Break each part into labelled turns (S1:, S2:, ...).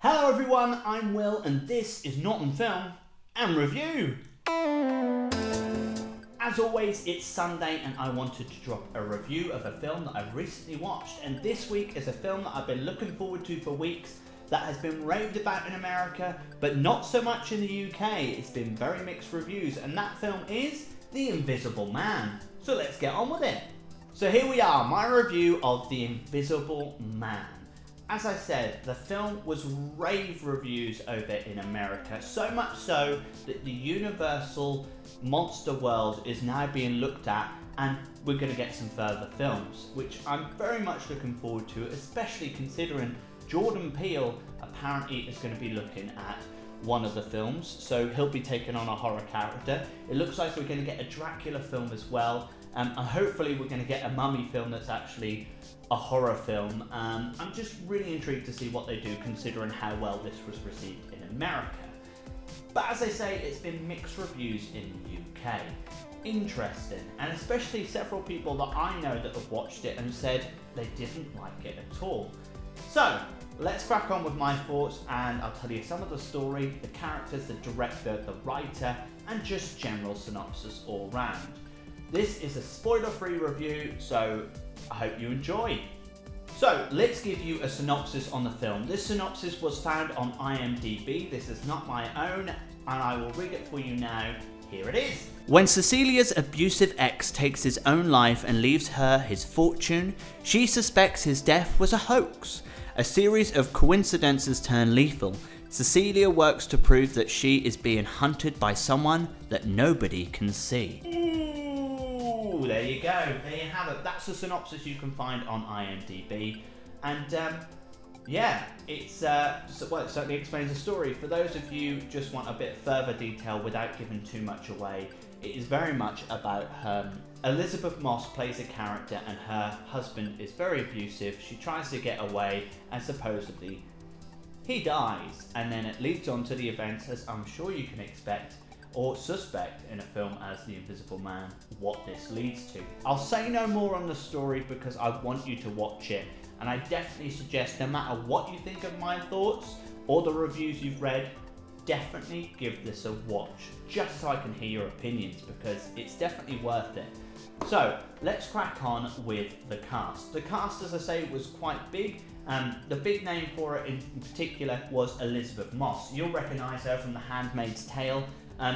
S1: Hello everyone, I'm Will and this is Not on Film and Review. As always, it's Sunday and I wanted to drop a review of a film that I've recently watched, and this week is a film that I've been looking forward to for weeks that has been raved about in America but not so much in the UK. It's been very mixed reviews, and that film is The Invisible Man. So let's get on with it. So here we are, my review of The Invisible Man. As I said, the film was rave reviews over in America, so much so that the Universal monster world is now being looked at, and we're going to get some further films, which I'm very much looking forward to, especially considering Jordan Peele apparently is going to be looking at one of the films, so he'll be taking on a horror character. It looks like we're going to get a Dracula film as well, and hopefully we're going to get a mummy film that's actually a horror film. I'm just really intrigued to see what they do, considering how well this was received in America. But as I say, it's been mixed reviews in the UK. Interesting, and especially several people that I know that have watched it and said they didn't like it at all. So let's crack on with my thoughts, and I'll tell you some of the story, the characters, the director, the writer, and just general synopsis all round. This is a spoiler-free review, so I hope you enjoy. So let's give you a synopsis on the film. This synopsis was found on IMDb. This is not my own, and I will read it for you now. Here it is. When Cecilia's abusive ex takes his own life and leaves her his fortune, she suspects his death was a hoax. A series of coincidences turn lethal. Cecilia works to prove that she is being hunted by someone that nobody can see. Ooh, there you go. There you have it. That's the synopsis you can find on IMDb. And yeah, it certainly explains the story. For those of you who just want a bit further detail without giving too much away, it is very much about her. Elizabeth Moss plays a character and her husband is very abusive. She tries to get away and supposedly he dies, and then it leads on to the events, as I'm sure you can expect or suspect in a film as The Invisible Man, what this leads to. I'll say no more on the story because I want you to watch it, and I definitely suggest, no matter what you think of my thoughts or the reviews you've read, definitely give this a watch, just so I can hear your opinions, because it's definitely worth it. So let's crack on with the cast. The cast, as I say, was quite big. The big name for it in particular was Elizabeth Moss. You'll recognise her from The Handmaid's Tale.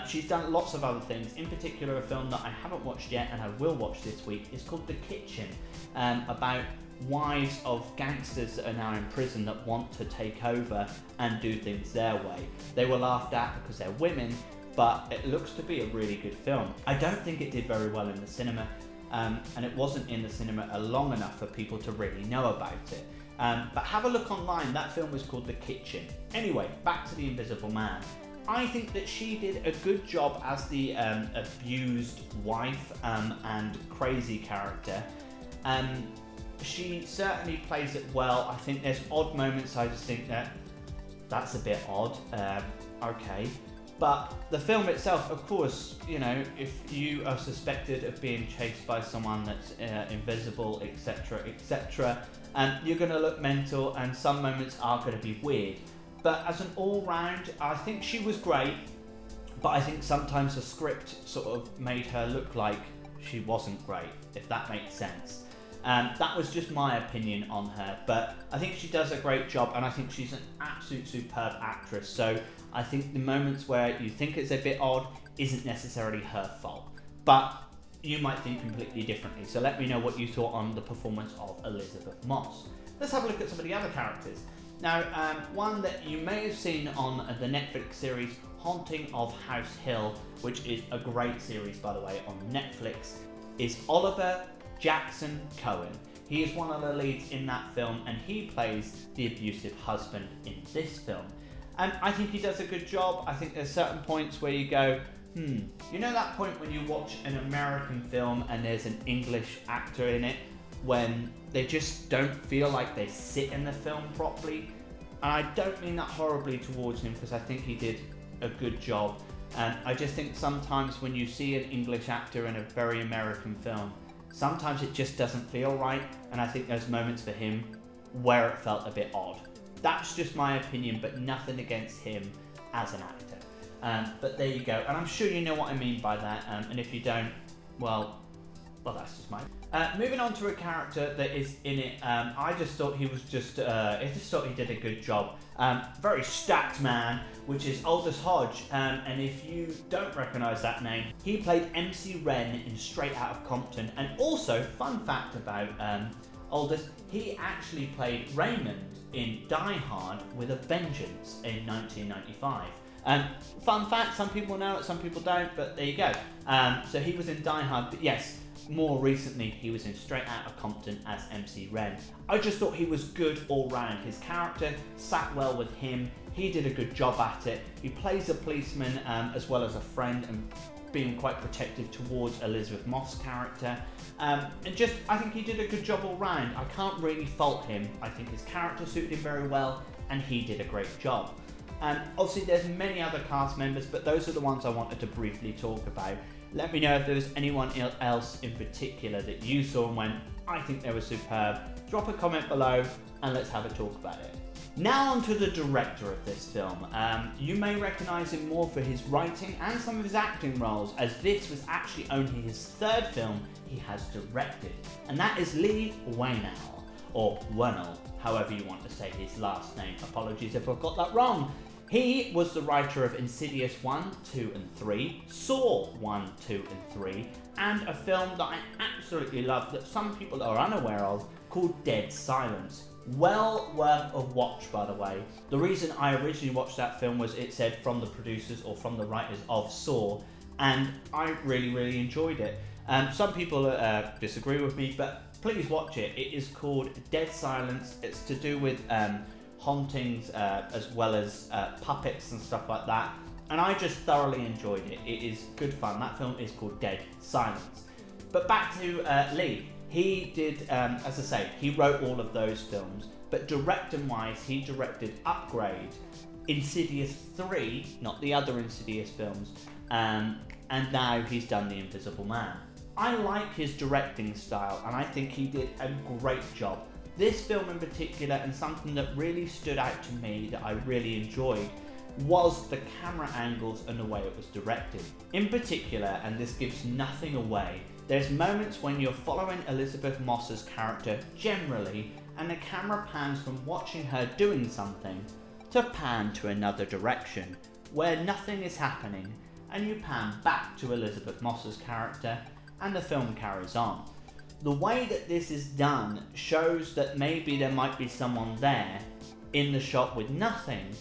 S1: She's done lots of other things. In particular, a film that I haven't watched yet and I will watch this week is called The Kitchen, about wives of gangsters that are now in prison that want to take over and do things their way. They were laughed at because they're women, but it looks to be a really good film. I don't think it did very well in the cinema, and it wasn't in the cinema long enough for people to really know about it. But have a look online. That film was called The Kitchen. Anyway, back to The Invisible Man. I think that she did a good job as the abused wife and crazy character. She certainly plays it well. I think there's odd moments I just think that's a bit odd. Okay. But the film itself, of course, you know, if you are suspected of being chased by someone that's invisible, etc., etc., you're going to look mental, and some moments are going to be weird. But as an all-round, I think she was great, but I think sometimes the script sort of made her look like she wasn't great, if that makes sense. That was just my opinion on her, but I think she does a great job, and I think she's an absolute superb actress. So I think the moments where you think it's a bit odd isn't necessarily her fault, but you might think completely differently. So let me know what you thought on the performance of Elizabeth Moss. Let's have a look at some of the other characters. Now, one that you may have seen on the Netflix series Haunting of House Hill, which is a great series, by the way, on Netflix, is Oliver Jackson-Cohen. He is one of the leads in that film, and he plays the abusive husband in this film. And I think he does a good job. I think there's certain points where you go, you know that point when you watch an American film and there's an English actor in it, when they just don't feel like they sit in the film properly? And I don't mean that horribly towards him, because I think he did a good job. And I just think sometimes when you see an English actor in a very American film, sometimes it just doesn't feel right, and I think there's moments for him where it felt a bit odd. That's just my opinion, but nothing against him as an actor. But there you go, and I'm sure you know what I mean by that, and if you don't, well, that's just mine. Moving on to a character that is in it, I just thought he was I just thought he did a good job. Very stacked man, which is Aldis Hodge, and if you don't recognise that name, he played MC Ren in Straight Outta Compton, and also, fun fact about Aldis, he actually played Raymond in Die Hard with a Vengeance in 1995. Fun fact, some people know it, some people don't, but there you go. So he was in Die Hard, but yes, more recently he was in Straight Outta Compton as MC Ren. I just thought he was good all round. His character sat well with him, he did a good job at it. He plays a policeman as well as a friend, and being quite protective towards Elizabeth Moss' character. And just, I think he did a good job all round. I can't really fault him. I think his character suited him very well, and he did a great job. Obviously there's many other cast members, but those are the ones I wanted to briefly talk about. Let me know if there was anyone else in particular that you saw and went, I think they were superb. Drop a comment below and let's have a talk about it. Now on to the director of this film. You may recognise him more for his writing and some of his acting roles, as this was actually only his third film he has directed, and that is Leigh Whannell, or Whannell, however you want to say his last name. Apologies if I've got that wrong. He was the writer of Insidious 1, 2 and 3, Saw 1, 2 and 3, and a film that I absolutely love that some people are unaware of called Dead Silence. Well worth a watch, by the way. The reason I originally watched that film was it said from the producers or from the writers of Saw, and I really enjoyed it. Some people disagree with me, but please watch it. It is called Dead Silence. It's to do with hauntings as well as puppets and stuff like that, and I just thoroughly enjoyed it. It is good fun. That film is called Dead Silence. But back to Leigh. He did, as I say, he wrote all of those films, but directing wise, he directed Upgrade, Insidious 3, not the other Insidious films, and now he's done The Invisible Man. I like his directing style, and I think he did a great job. This film in particular, and something that really stood out to me that I really enjoyed, was the camera angles and the way it was directed. In particular, and this gives nothing away, there's moments when you're following Elizabeth Moss's character generally, and the camera pans from watching her doing something to pan to another direction, where nothing is happening, and you pan back to Elizabeth Moss's character, and the film carries on. The way that this is done shows that maybe there might be someone there in the shot with nothing,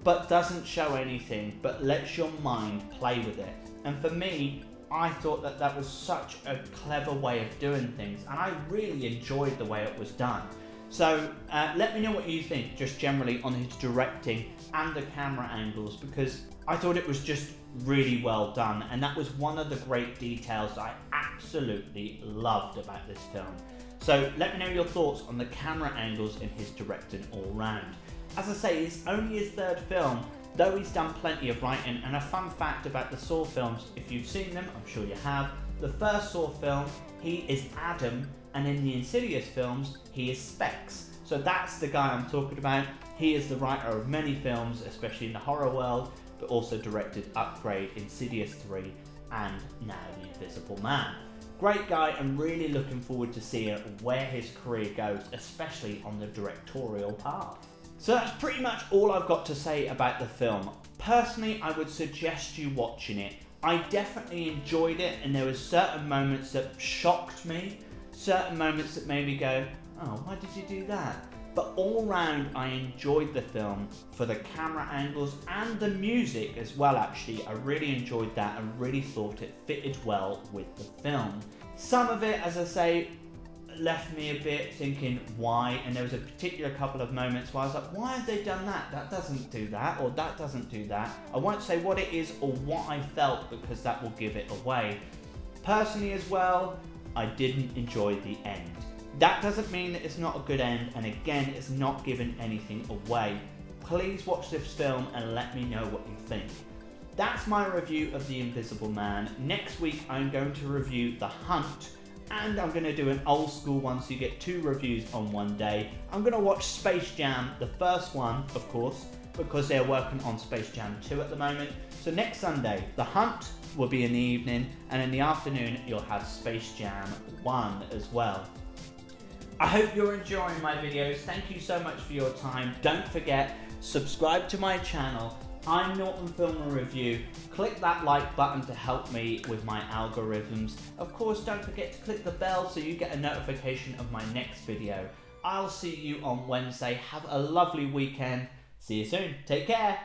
S1: but doesn't show anything, but lets your mind play with it. And for me, I thought that that was such a clever way of doing things, and I really enjoyed the way it was done. So let me know what you think, just generally on his directing and the camera angles, because I thought it was just really well done, and that was one of the great details that I absolutely loved about this film. So let me know your thoughts on the camera angles in his directing all round. As I say, it's only his third film, though he's done plenty of writing. And a fun fact about the Saw films, if you've seen them, I'm sure you have, the first Saw film, he is Adam, and in the Insidious films, he is Specs. So that's the guy I'm talking about. He is the writer of many films, especially in the horror world, but also directed Upgrade, Insidious 3, and now The Invisible Man. Great guy, and really looking forward to seeing where his career goes, especially on the directorial path. So that's pretty much all I've got to say about the film. Personally, I would suggest you watching it. I definitely enjoyed it, and there were certain moments that shocked me, certain moments that made me go, oh, why did you do that? But all round, I enjoyed the film for the camera angles and the music as well, actually. I really enjoyed that and really thought it fitted well with the film. Some of it, as I say, left me a bit thinking why, and there was a particular couple of moments where I was like, why have they done that? That doesn't do that, or that doesn't do that. I won't say what it is or what I felt, because that will give it away. Personally as well, I didn't enjoy the end. That doesn't mean that it's not a good end, and again, it's not giving anything away. Please watch this film and let me know what you think. That's my review of The Invisible Man. Next week, I'm going to review The Hunt, and I'm going to do an old school one, so you get 2 reviews on one day. I'm going to watch Space Jam, the first one, of course, because they're working on Space Jam 2 at the moment. So next Sunday, The Hunt will be in the evening, and in the afternoon you'll have Space Jam 1 as well. I hope you're enjoying my videos. Thank you so much for your time. Don't forget, subscribe to my channel. I'm Norton Film Review. Click that like button to help me with my algorithms. Of course, don't forget to click the bell so you get a notification of my next video. I'll see you on Wednesday. Have a lovely weekend. See you soon. Take care.